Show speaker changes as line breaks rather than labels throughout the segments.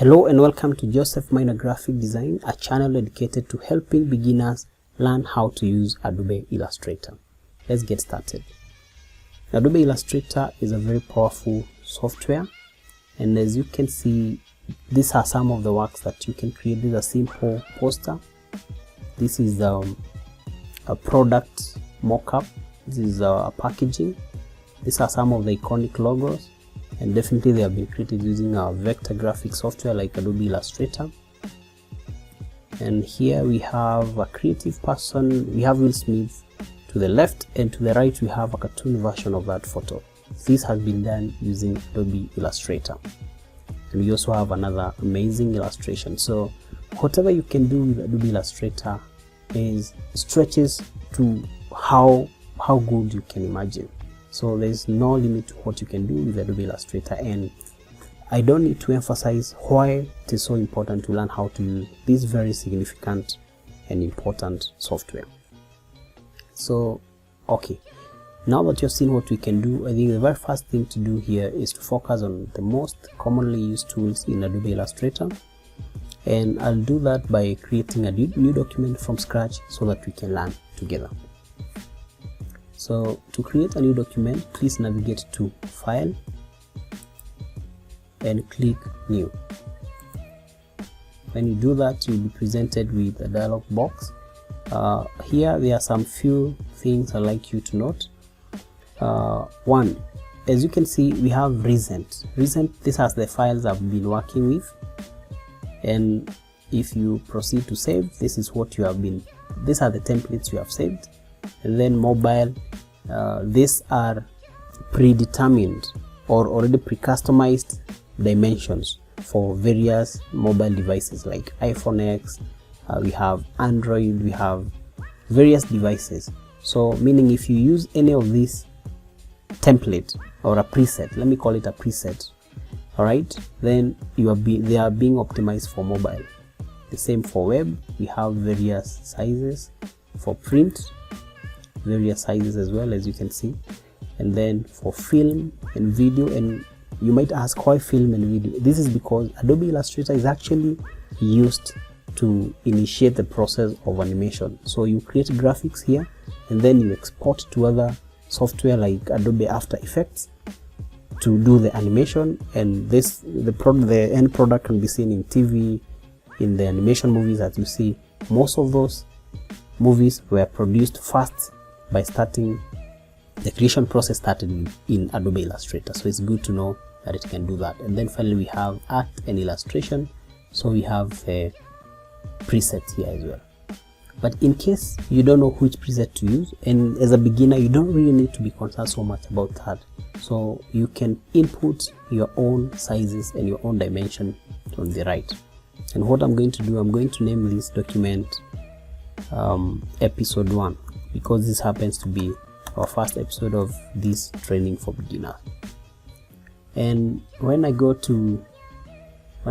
Hello and welcome to Joseph Minor Graphic Design, a channel dedicated to helping beginners learn how to use Adobe Illustrator. Let's get started. Adobe Illustrator is a very powerful software, and as you can see, these are some of the works that you can create. This is a simple poster. This is a product mock-up. This is a packaging. These are some of the iconic logos, and definitely they have been created using a vector graphic software like Adobe Illustrator. And here we have a creative person. We have Will Smith to the left, and to the right we have a cartoon version of that photo. This has been done using Adobe Illustrator. And we also have another amazing illustration. So whatever you can do with Adobe Illustrator is stretches to how good you can imagine. So there's no limit to what you can do with Adobe Illustrator, and I don't need to emphasize why it is so important to learn how to use this very significant and important software. So okay, now that you've seen what we can do, I think the very first thing to do here is to focus on the most commonly used tools in Adobe Illustrator, and I'll do that by creating a new document from scratch so that we can learn together. So to create a new document, please navigate to File and click New. When you do that, you'll be presented with a dialog box. Here there are some few things I'd like you to note. One, as you can see, we have recent. This has the files I've been working with, and if you proceed to save, this is what you have been. These are the templates you have saved. And then mobile, these are predetermined or already pre-customized dimensions for various mobile devices like iPhone X. We have Android, we have various devices. So meaning if you use any of these template or a preset, let me call it a preset, all right, then they are being optimized for mobile. The same for web. We have various sizes for print, various sizes as well, as you can see. And then for film and video, and you might ask why film and video. This is because Adobe Illustrator is actually used to initiate the process of animation. So you create graphics here, and then you export to other software like Adobe After Effects to do the animation, and the end product can be seen in TV, in the animation movies. As you see, most of those movies were produced first by starting the creation process started in Adobe Illustrator. So it's good to know that it can do that. And then finally we have art and illustration, so we have presets here as well. But in case you don't know which preset to use, and as a beginner you don't really need to be concerned so much about that, so you can input your own sizes and your own dimension on the right. And what I'm going to do, I'm going to name this document episode 1, because this happens to be our first episode of this training for beginners. And when I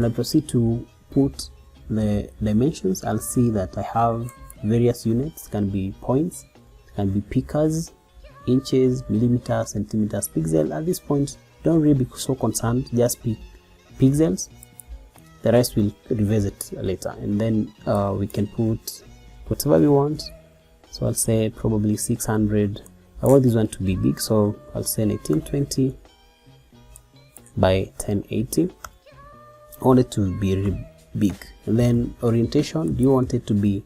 proceed to put the dimensions, I'll see that I have various units. It can be points, it can be picas, inches, millimeters, centimeters, pixel. At this point, don't really be so concerned, just pick pixels. The rest we'll revisit later, and then we can put whatever we want. So I'll say probably 600. I want this one to be big, so I'll say 1920 by 1080. I want it to be really big. And then orientation, do you want it to be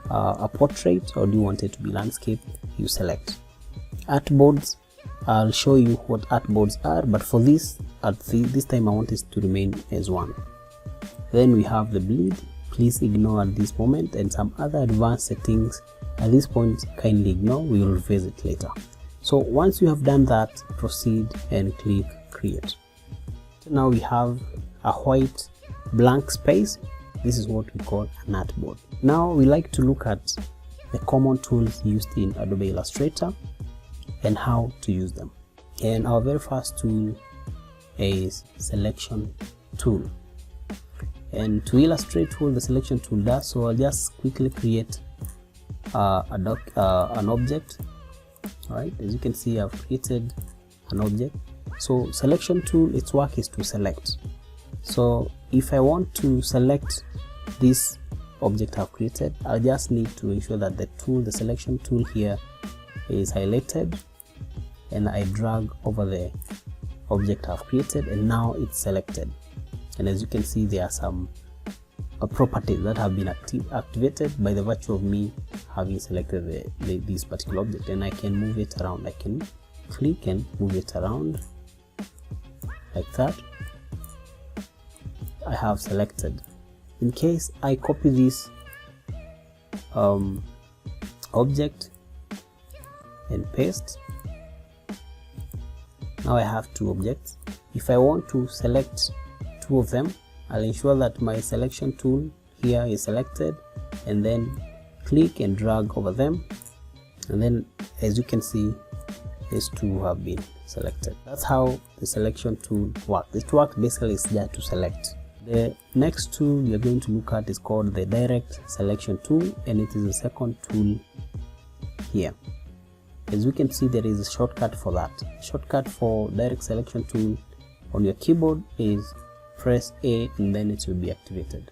a portrait or do you want it to be landscape? You select. Artboards, I'll show you what artboards are, but for this time I want it to remain as 1. Then we have the bleed. Please ignore at this moment, and some other advanced settings at this point kindly ignore. We will revisit later. So once you have done that, proceed and click create. So now we have a white blank space. This is what we call an artboard. Now we like to look at the common tools used in Adobe Illustrator and how to use them. And our very first tool is selection tool. And to illustrate what the selection tool does, so I'll just quickly create an object. All right, as you can see, I've created an object. So selection tool, its work is to select. So if I want to select this object I've created, I just need to ensure that the selection tool here is highlighted, and I drag over the object I've created, and now it's selected. And as you can see, there are some properties that have been activated by the virtue of me having selected this particular object, and I can move it around. I can click and move it around like that. I have selected. In case I copy this object and paste, now I have two objects. If I want to select two of them, I'll ensure that my selection tool here is selected, and then click and drag over them, and then as you can see, these two have been selected. That's how the selection tool works. It works basically is there to select. The next tool we are going to look at is called the direct selection tool, and it is the second tool here. As we can see, there is a shortcut for that. Shortcut for direct selection tool on your keyboard is press A, and then it will be activated.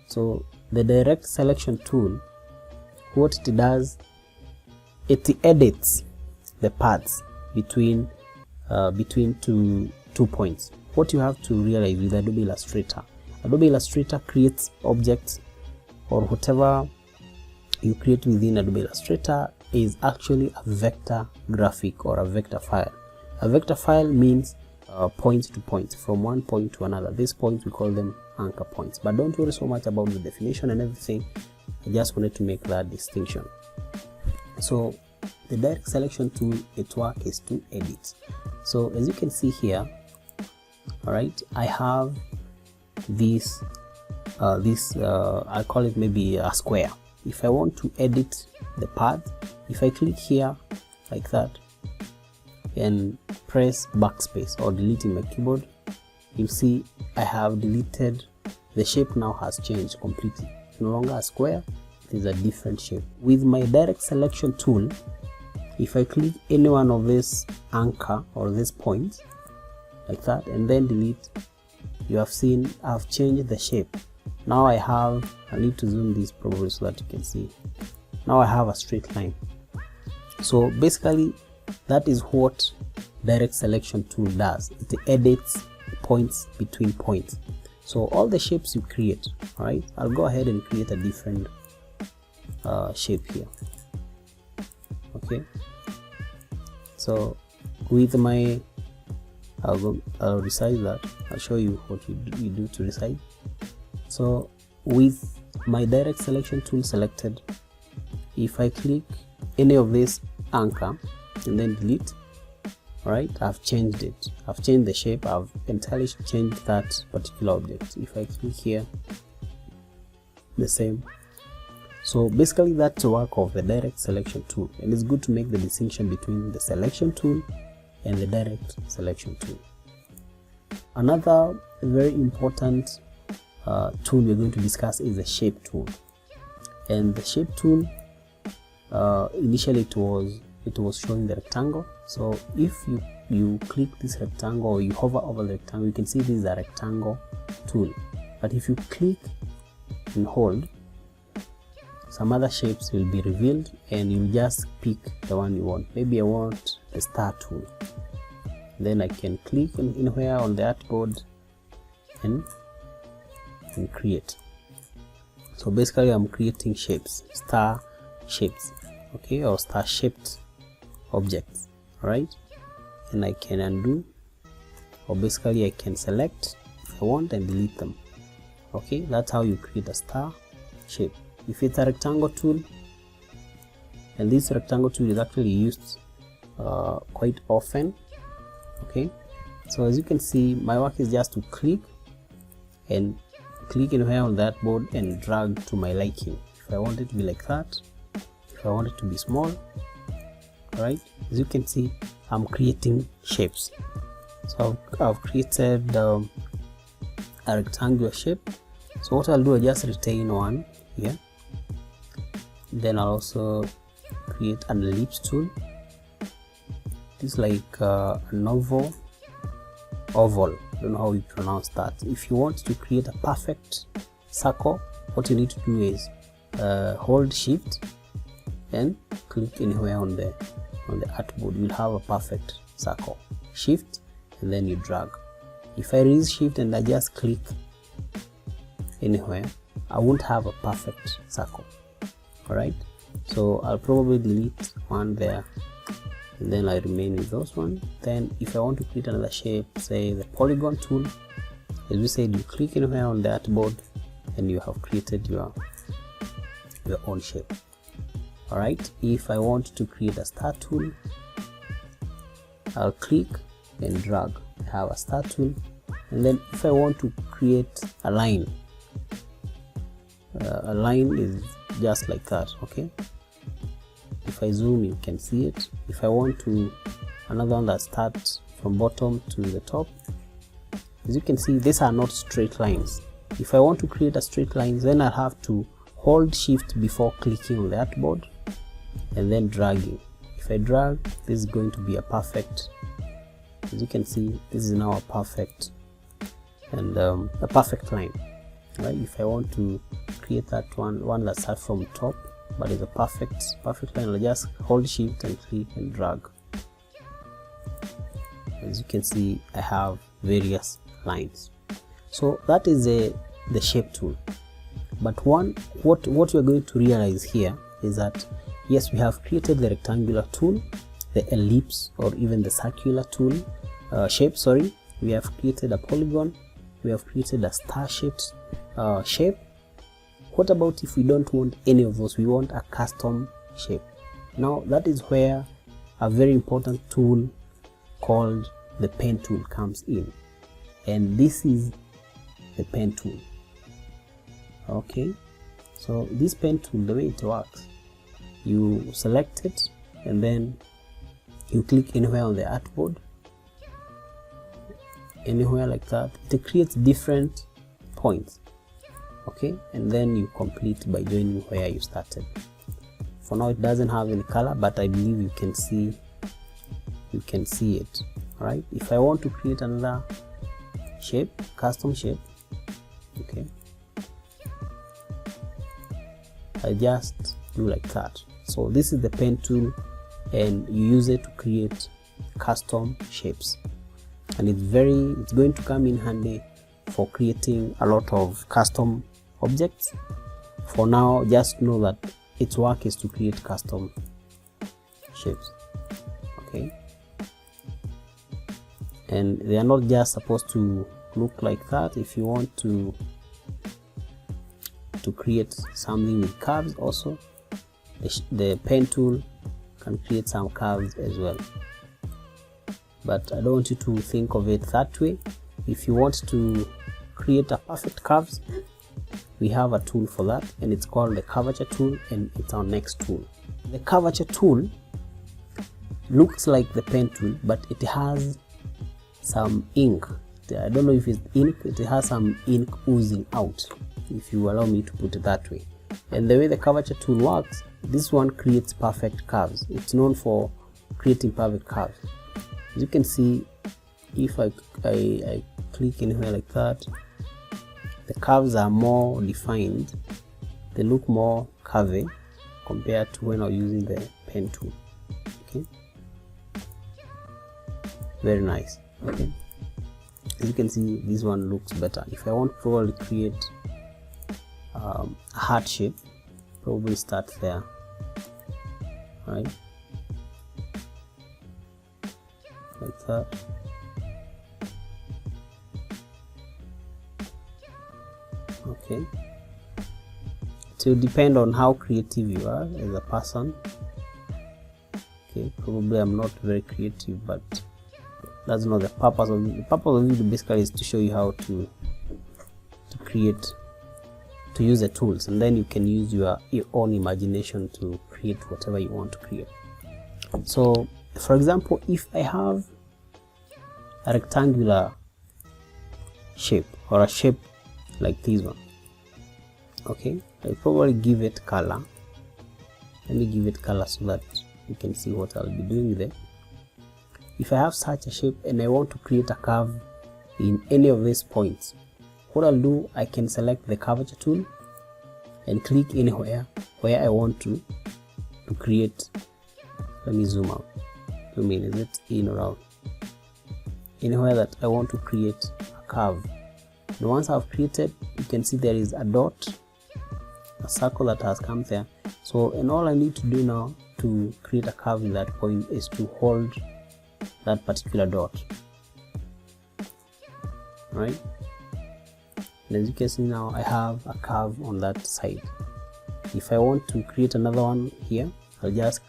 So the direct selection tool, what it does, it edits the paths between two points. What you have to realize with Adobe Illustrator creates objects, or whatever you create within Adobe Illustrator is actually a vector graphic or a vector file. A vector file means point to point, from one point to another. These points, we call them anchor points, but don't worry so much about the definition and everything. I just wanted to make that distinction. So the direct selection tool, its work is to edit. So as you can see here, all right, I have this I call it maybe a square. If I want to edit the path, if I click here like that and press backspace or delete in my keyboard, you see I have deleted. The shape now has changed completely. It's no longer a square, it is a different shape. With my direct selection tool, if I click any one of this anchor or this point like that and then delete, you have seen I've changed the shape. Now I need to zoom this probably so that you can see. Now I have a straight line. So basically that is what direct selection tool does. It edits points between points. So all the shapes you create, all right, I'll go ahead and create a different shape here. Okay, so with my I'll resize that. I'll show you what you do to resize. So with my direct selection tool selected, if I click any of this anchor and then delete, all right, I've changed it. I've changed the shape. I've entirely changed that particular object. If I click here, the same. So basically that's the work of the direct selection tool, and it's good to make the distinction between the selection tool and the direct selection tool. Another very important tool we're going to discuss is the shape tool. And the shape tool, initially it was showing the rectangle. So if you click this rectangle or you hover over the rectangle, you can see this is a rectangle tool. But if you click and hold, some other shapes will be revealed, and you just pick the one you want. Maybe I want the star tool. Then I can click anywhere on the artboard and create. So basically I'm creating shapes, star shapes, okay, or star shaped objects, right? And I can undo, or basically I can select if I want and delete them. Okay, that's how you create a star shape. If it's a rectangle tool, and this rectangle tool is actually used quite often, okay, so as you can see, my work is just to click anywhere on that board and drag to my liking. If I want it to be like that, if I want it to be small, right, as you can see, I'm creating shapes. So I've created a rectangular shape. So what I'll do, I just retain one here. Then I'll also create an ellipse tool. This is like an oval oval. I don't know how you pronounce that. If you want to create a perfect circle, what you need to do is hold shift and click anywhere on the artboard. You'll have a perfect circle. Shift and then you drag. If I release shift and I just click anywhere, I won't have a perfect circle. Alright, so I'll probably delete one there and then I remain with those one. Then if I want to create another shape, say the polygon tool, as we said, you click anywhere on the artboard and you have created your own shape. Alright, if I want to create a star tool, I'll click and drag. I have a star tool. And then if I want to create a line is just like that. Okay, if I zoom, you can see it. If I want to another one that starts from bottom to the top, as you can see, these are not straight lines. If I want to create a straight line, then I have to hold shift before clicking on the artboard and then dragging. If I drag, this is going to be a perfect, as you can see, this is now a perfect and a perfect line. Right, if I want to create that one that starts from top but is a perfect line, I'll just hold shift and click and drag. As you can see, I have various lines. So that is the shape tool. But what you're going to realize here is that yes, we have created the rectangular tool, the ellipse or even the circular tool shape. Sorry, we have created a polygon, we have created a star shaped shape. What about if we don't want any of those? We want a custom shape. Now that is where a very important tool called the pen tool comes in, and this is the pen tool. Okay, so this pen tool, the way it works, you select it and then you click anywhere on the artboard, anywhere like that. It creates different points. Okay, and then you complete by joining where you started. For now it doesn't have any color, but I believe you can see it. Right, if I want to create another shape, custom shape, okay, I just do like that. So this is the pen tool and you use it to create custom shapes, and it's going to come in handy for creating a lot of custom objects. For now, just know that its work is to create custom shapes. Okay, and they are not just supposed to look like that. If you want to create something with curves also, the pen tool can create some curves as well, but I don't want you to think of it that way. If you want to create a perfect curves, we have a tool for that, and it's called the Curvature tool, and it's our next tool. The Curvature tool looks like the pen tool, but it has some ink. I don't know if it's ink, it has some ink oozing out, if you allow me to put it that way. And the way the Curvature tool works, this one creates perfect curves. It's known for creating perfect curves. As you can see, if I click anywhere like that, the curves are more defined, they look more curvy compared to when I'm using the pen tool. Okay, very nice. Okay, as you can see, this one looks better. If I want to probably create a heart shape, probably start there. Right, like that. Okay, it will depend on how creative you are as a person. Okay, probably I'm not very creative, but that's not the purpose of it. The purpose of it basically is to show you how to create, to use the tools, and then you can use your own imagination to create whatever you want to create. So for example, if I have a rectangular shape or a shape like this one, okay, I'll probably give it color. Let me give it color so that you can see what I'll be doing with it. If I have such a shape and I want to create a curve in any of these points, what I'll do, I can select the curvature tool and click anywhere where I want to create. Let me zoom out. Zoom in. Is it in or out? Anywhere that I want to create a curve. And once I've created, you can see there is a dot, a circle that has come there. So, and all I need to do now to create a curve in that point is to hold that particular dot. Right? And as you can see now, I have a curve on that side. If I want to create another one here, I'll just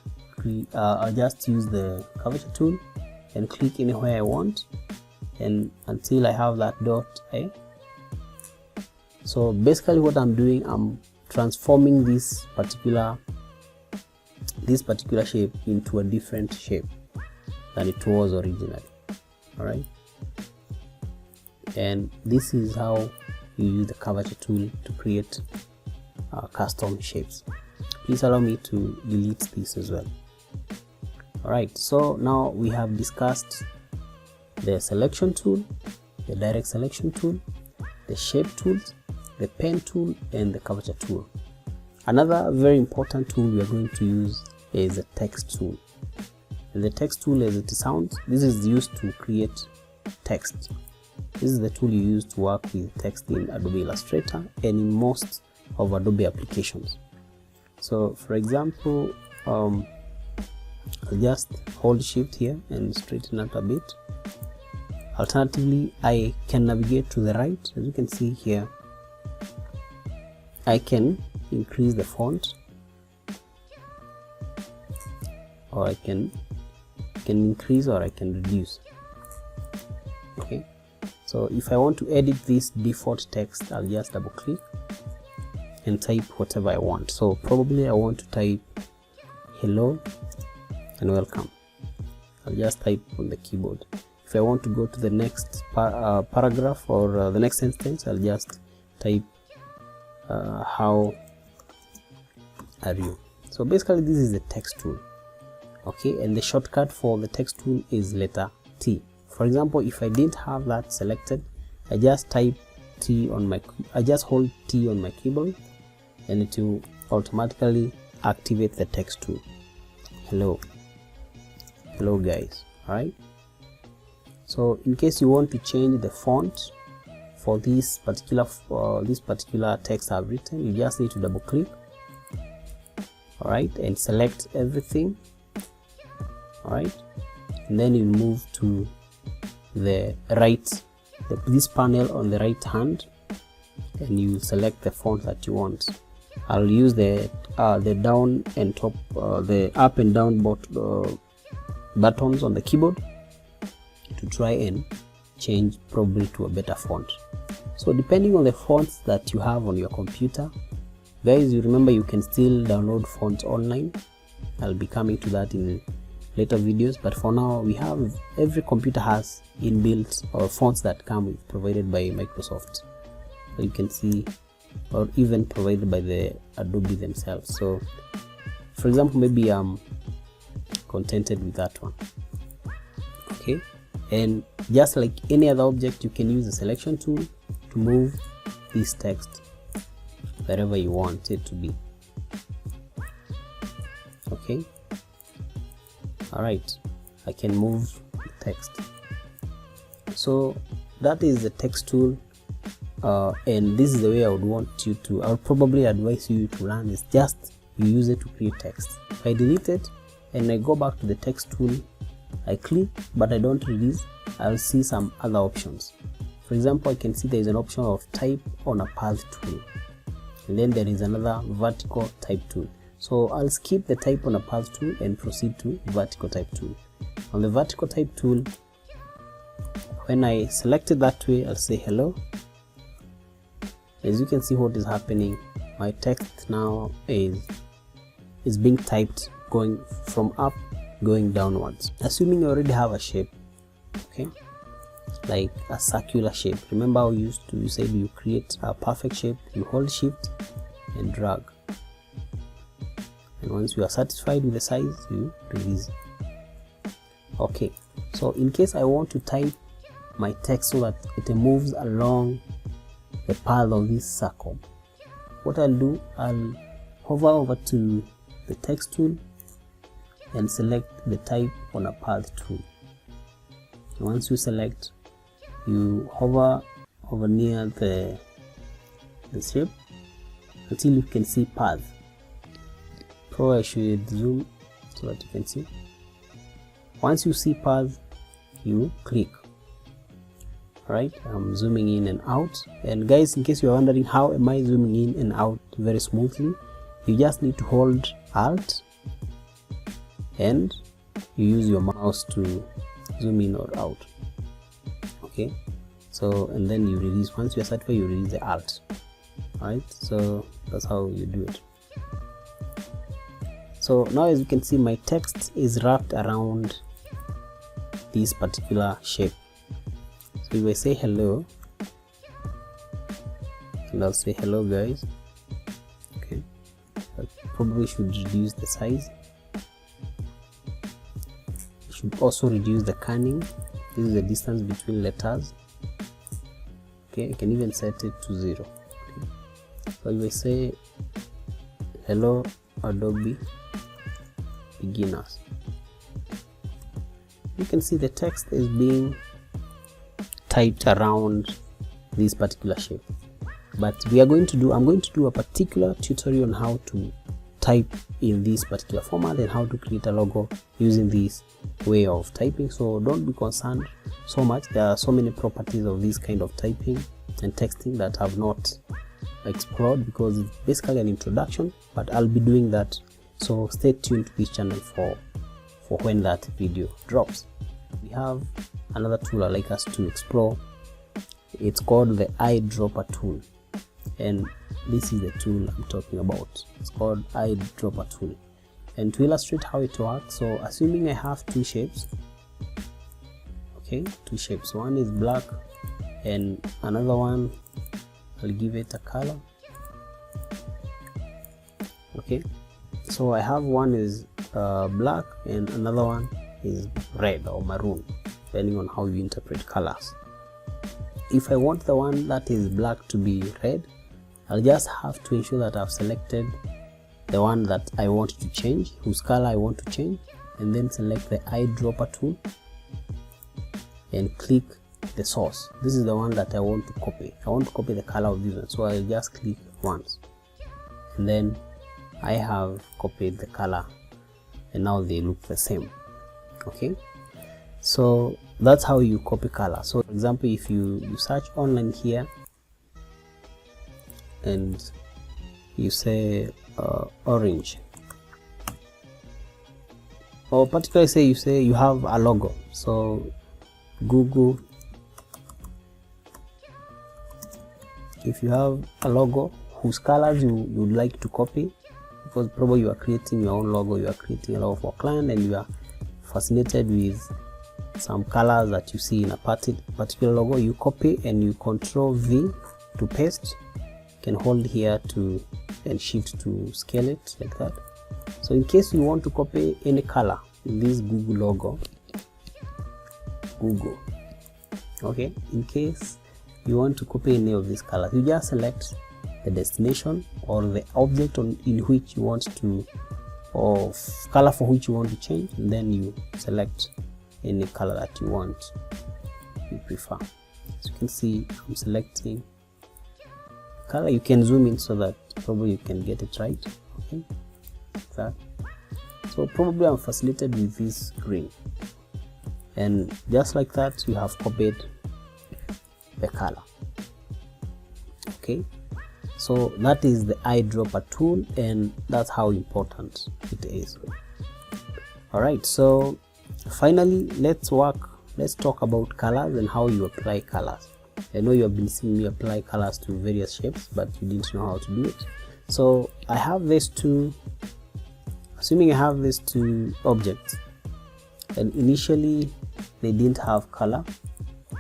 use the curvature tool and click anywhere I want, and until I have that dot. So basically what I'm doing, I'm transforming this particular shape into a different shape than it was originally. Alright, and this is how you use the curvature tool to create custom shapes. Please allow me to delete this as well. Alright, so now we have discussed the selection tool, the direct selection tool, the shape tools, the pen tool, and the curvature tool. Another very important tool we are going to use is the text tool. And the text tool, as it sounds, this is used to create text. This is the tool you use to work with text in Adobe Illustrator and in most of Adobe applications. So for example, I'll just hold shift here and straighten out a bit. Alternatively, I can navigate to the right. As you can see here, I can increase the font, or I can increase, or I can reduce. Okay, so if I want to edit this default text, I'll just double click and type whatever I want. So probably I want to type hello and welcome. I'll just type on the keyboard. If I want to go to the next paragraph or the next sentence, I'll just type how are you. So basically this is the text tool. Okay, and the shortcut for the text tool is letter T. For example, if I didn't have that selected, I just type T on my, I just hold T on my keyboard, and it will automatically activate the text tool. Hello guys. All right, so in case you want to change the font for this particular text I've written, you just need to double click, all right, and select everything. All right, and then you move to the right, this panel on the right hand, and you select the font that you want. I'll use the down and top, the up and down buttons on the keyboard to try and change probably to a better font. So depending on the fonts that you have on your computer, guys, you remember you can still download fonts online. I'll be coming to that in later videos, but for now we have, every computer has inbuilt or fonts that come with, provided by Microsoft. So you can see, or even provided by the Adobe themselves. So for example, maybe I'm contented with that one. Okay, and just like any other object, you can use the selection tool to move this text wherever you want it to be. Okay, all right, I can move the text. So that is the text tool, and this is the way I would want you to, I would probably advise you to learn, is just you use it to create text. If I delete it and I go back to the text tool, I click but I don't release, I'll see some other options. For example, I can see there is an option of type on a path tool, and then there is another vertical type tool. So I'll skip the type on a path tool and proceed to vertical type tool. On the vertical type tool, when I select it that way, I'll say hello. As you can see what is happening, my text now is being typed going from up going downwards. Assuming you already have a shape, okay, like a circular shape. Remember how you said you create a perfect shape, you hold shift and drag, and once you are satisfied with the size, you release. Okay, so in case I want to type my text so that it moves along the path of this circle. What I'll do, I'll hover over to the text tool and select the type on a path tool. Once you select, you hover over near the shape until you can see path. Probably I should zoom so that you can see. Once you see path, you click. Right, I'm zooming in and out. And guys, in case you're wondering how am I zooming in and out very smoothly, you just need to hold Alt and you use your mouse to zoom in or out. Okay, so and then you release. Once you're satisfied, you release the Alt. Right, so that's how you do it. So now, as you can see, my text is wrapped around this particular shape. So if I say hello, and I'll say hello guys. Okay, I probably should reduce the size. I should also reduce the kerning. This is the distance between letters. Okay, I can even set it to 0. Okay. So if I say hello Adobe beginners, you can see the text is being typed around this particular shape. But I'm going to do a particular tutorial on how to type in this particular format and how to create a logo using this way of typing. So don't be concerned so much. There are so many properties of this kind of typing and texting that I've not explored because it's basically an introduction, but I'll be doing that. So stay tuned to this channel for when that video drops. We have another tool I'd like us to explore. It's called the Eyedropper tool, and this is the tool I'm talking about. It's called Eyedropper tool. And to illustrate how it works, so assuming I have two shapes, okay, two shapes, one is black and another one, I'll give it a color. Okay, so I have one is black and another one is red or maroon, depending on how you interpret colors. If I want the one that is black to be red, I'll just have to ensure that I've selected the one that I want to change, whose color I want to change, and then select the Eyedropper tool and click the source. This is the one that I want to copy. I want to copy the color of this one, so I'll just click once and then I have copied the color and now they look the same. Okay, so that's how you copy color. So for example, if you search online here and you say orange, or particularly say you have a logo, so Google, if you have a logo whose colors you would like to copy, because probably you are creating your own logo, you are creating a logo for a client and you are fascinated with some colors that you see in a particular logo, you copy and you Control V to paste. You can hold here to and shift to scale it like that. So in case you want to copy any color in this Google logo, Google, okay, in case you want to copy any of these colors, you just select the destination or the object in which you want to, or color for which you want to change, and then you select any color that you prefer. As you can see, I'm selecting color. You can zoom in so that probably you can get it right. Okay, like that. So probably I'm fascinated with this green, and just like that you have copied the color. Okay, so that is the Eyedropper tool, and that's how important it is. All right, so finally let's talk about colors and how you apply colors. I know you have been seeing me apply colors to various shapes, but you didn't know how to do it. So I have these two, assuming I have these two objects, and initially they didn't have color,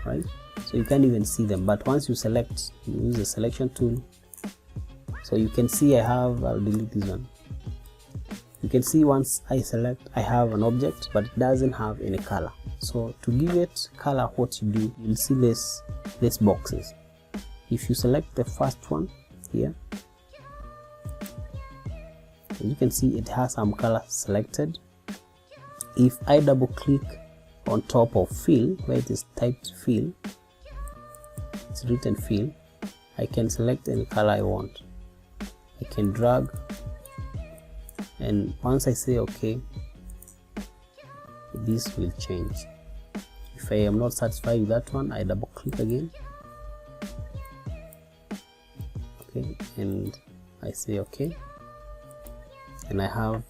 right? So you can't even see them, but once you select, you use the selection tool, so you can see I'll delete this one. You can see once I select, I have an object, but it doesn't have any color. So to give it color, what you do, you'll see this boxes. If you select the first one here, as you can see, it has some color selected. If I double click on top of fill, where it is typed fill, it's written fill, I can select any color I want. I can drag, and once I say OK, this will change. If I am not satisfied with that one, I double click again, okay, and I say OK, and I have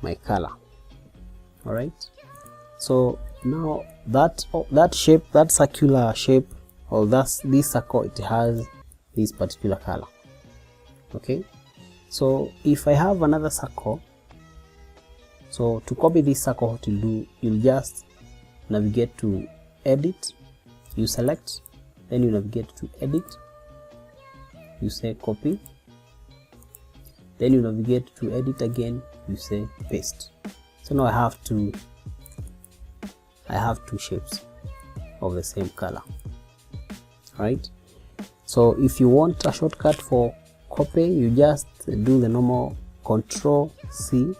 my color. All right, so now that shape, that circular shape, or this circle, it has this particular color. Okay, so if I have another circle, so to copy this circle, what you'll do, you'll just navigate to edit, you select, then you navigate to edit, you say copy, then you navigate to edit again, you say paste. So now I have two shapes of the same color. Right, so if you want a shortcut for copy, you just do the normal Control C,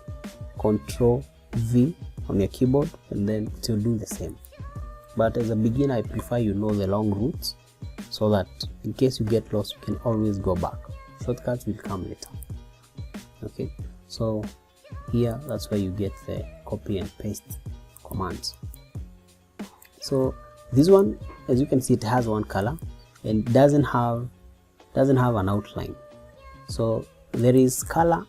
Control V on your keyboard, and then it will do the same. But as a beginner, I prefer you know the long routes, so that in case you get lost, you can always go back. Shortcuts will come later. Okay, so here, that's where you get the copy and paste commands. So this one, as you can see, it has one color and doesn't have an outline. So there is color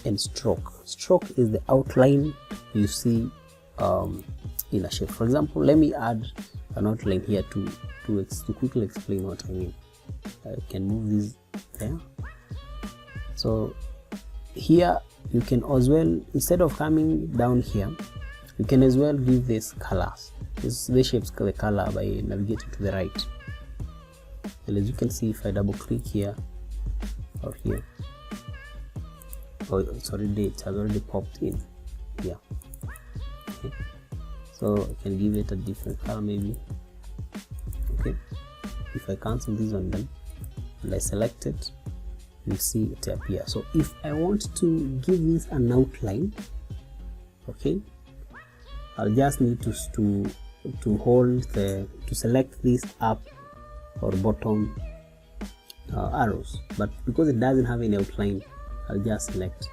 and stroke. Stroke is the outline you see in a shape. For example, let me add an outline here to quickly explain what I mean. I can move this there. So here you can as well, instead of coming down here, you can as well give this colors. This shapes the color by navigating to the right. And as you can see, if I double click here or here, oh, it's already, it has already popped in here. Okay, so I can give it a different color maybe. Okay, if I cancel this one then and I select it, you see it appear. So if I want to give this an outline, okay, I'll just need to select this up or bottom arrows, but because it doesn't have any outline, I'll just select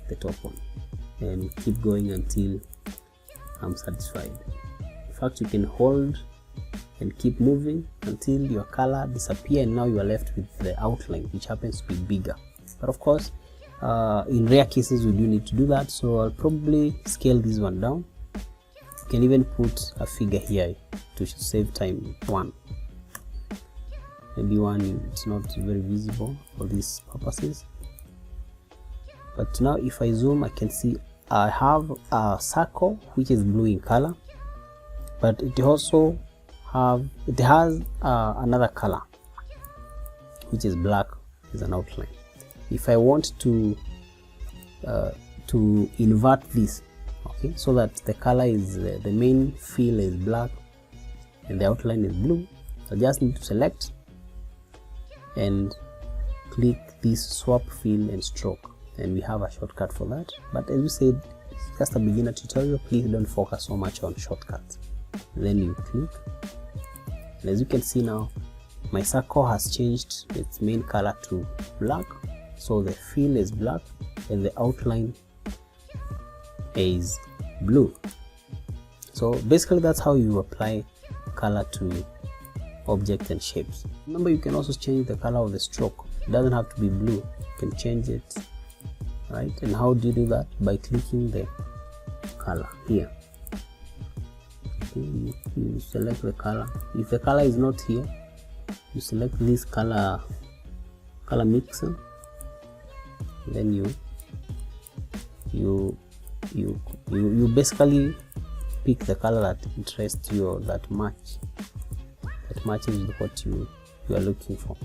the top one and keep going until I'm satisfied. In fact, you can hold and keep moving until your color disappears, and now you are left with the outline, which happens to be bigger. But of course, in rare cases we do need to do that, so I'll probably scale this one down. You can even put a figure here to save time. Maybe one, it's not very visible for these purposes. But now if I zoom, I can see I have a circle which is blue in color, but it also has another color which is black as an outline. If I want to invert this, okay, so that the color is the main fill is black and the outline is blue, I just need to select and click this swap fill and stroke, and we have a shortcut for that. But as we said, it's just a beginner tutorial. Please don't focus so much on shortcuts. Then you click, and as you can see now, my circle has changed its main color to black, so the fill is black and the outline is blue. So basically that's how you apply color to objects and shapes. Remember, you can also change the color of the stroke. It doesn't have to be blue, you can change it, right? And how do you do that? By clicking the color here. Okay, you select the color. If the color is not here, you select this color mixer, then you basically pick the color that interests you or that matches with what you are looking for.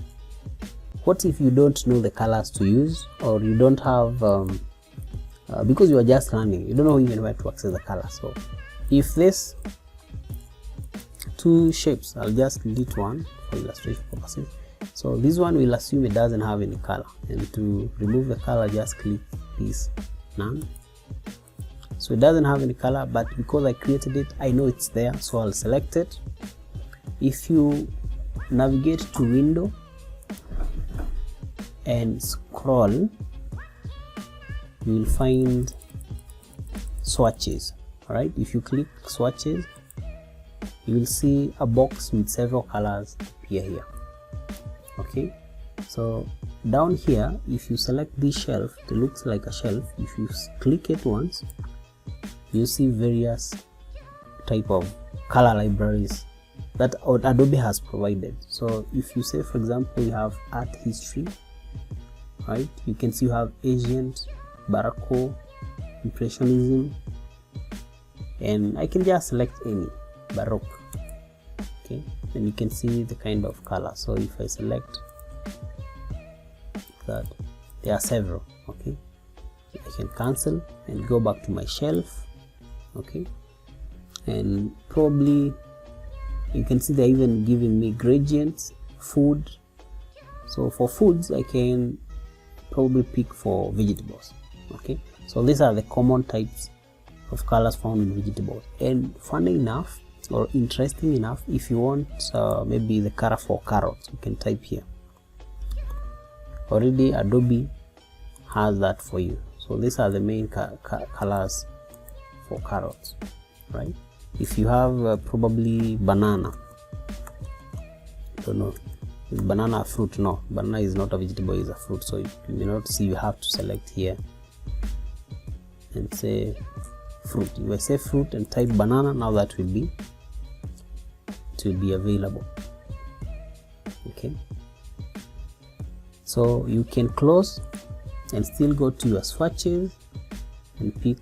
What if you don't know the colors to use, or you don't have because you are just learning, you don't know even where to access the color? So if this two shapes. I'll just delete one for illustration purposes. So this one will assume it doesn't have any color, and to remove the color just click this none. So it doesn't have any color, but because I created it, I know it's there, so I'll select it. If you navigate to window and scroll, you will find swatches. All right, if you click swatches, you will see a box with several colors appear here. Okay, so down here, if you select this shelf, it looks like a shelf. If you click it once, you see various type of color libraries that Adobe has provided. So if you say, for example, you have art history, right, you can see you have ancient, Baroque, impressionism, and I can just select any Baroque. Okay, and you can see the kind of color. So if I select that, there are several. Okay, I can cancel and go back to my shelf. Okay, and probably you can see they're even giving me gradients, food. So for foods, I can probably pick for vegetables. Okay, so these are the common types of colors found in vegetables. And funny enough, or interesting enough, if you want maybe the color for carrots, you can type here. Already Adobe has that for you. So these are the main colors for carrots, right? If you have probably banana, I don't know, is banana a fruit? No, banana is not a vegetable, it's a fruit. So you may not see, you have to select here and say fruit. If I say fruit and type banana, now that will be, it will be available. Okay, so you can close and still go to your swatches and pick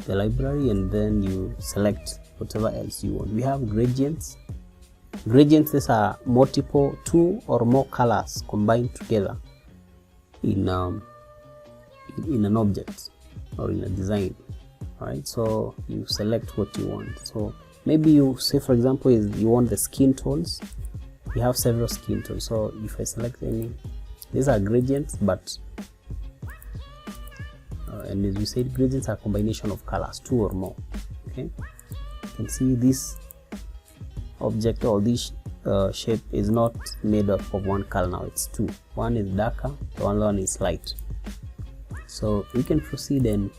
the library, and then you select whatever else you want. We have gradients. Gradients, these are multiple, two or more colors combined together in an object or in a design. All right, so you select what you want. So maybe you say, for example, you want the skin tones. We have several skin tones. So if I select any, these are gradients, but and as we said, gradients are a combination of colors, two or more. Okay, you can see this object or this shape is not made up of one color. Now it's two. One is darker, the other one is light. So we can proceed and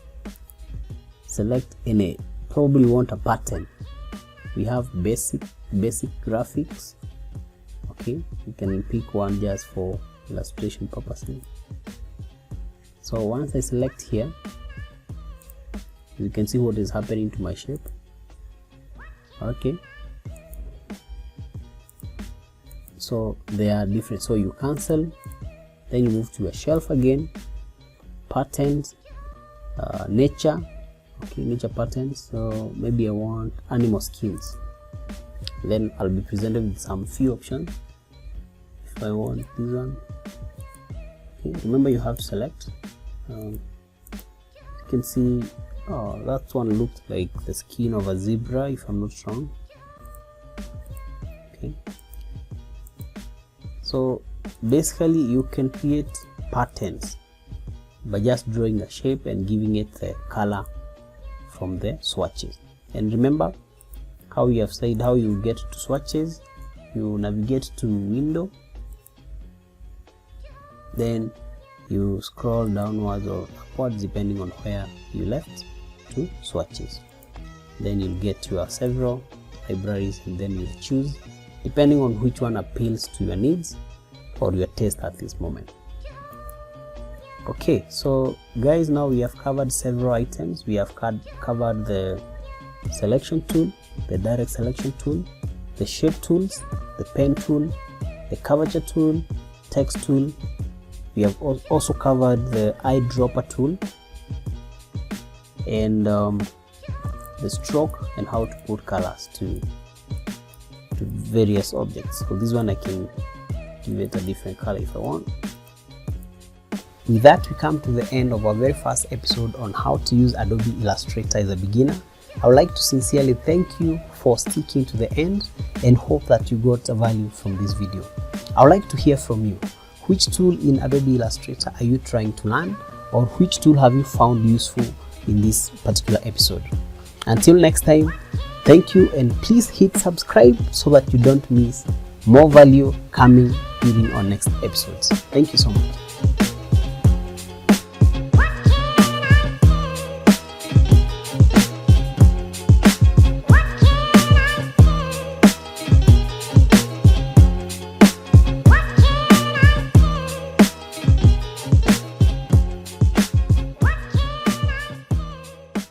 select any. Probably want a pattern. We have basic graphics. Okay, you can pick one just for illustration purposes. So once I select here, you can see what is happening to my shape. Okay, so they are different. So you cancel, then you move to a shelf again, patterns, nature. Okay, nature patterns. So maybe I want animal skins. Then I'll be presented with some few options. If I want this one, okay, remember you have to select. You can see that one looked like the skin of a zebra, if I'm not wrong. Okay, so basically you can create patterns by just drawing a shape and giving it the color from the swatches. And remember how we have said how you get to swatches. You navigate to window, then you scroll downwards or upwards depending on where you left, to swatches. Then you'll get your several libraries, and then you choose depending on which one appeals to your needs or your taste at this moment. Okay, so guys, now we have covered several items. We have covered the selection tool, the direct selection tool, the shape tools, the pen tool, the curvature tool, text tool. We have also covered the eyedropper tool and the stroke and how to put colors to various objects. So this one I can give it a different color if I want. With that, we come to the end of our very first episode on how to use Adobe Illustrator as a beginner. I would like to sincerely thank you for sticking to the end and hope that you got value from this video. I would like to hear from you. Which tool in Adobe Illustrator are you trying to learn, or which tool have you found useful in this particular episode? Until next time, thank you, and please hit subscribe so that you don't miss more value coming during our next episodes. Thank you so much.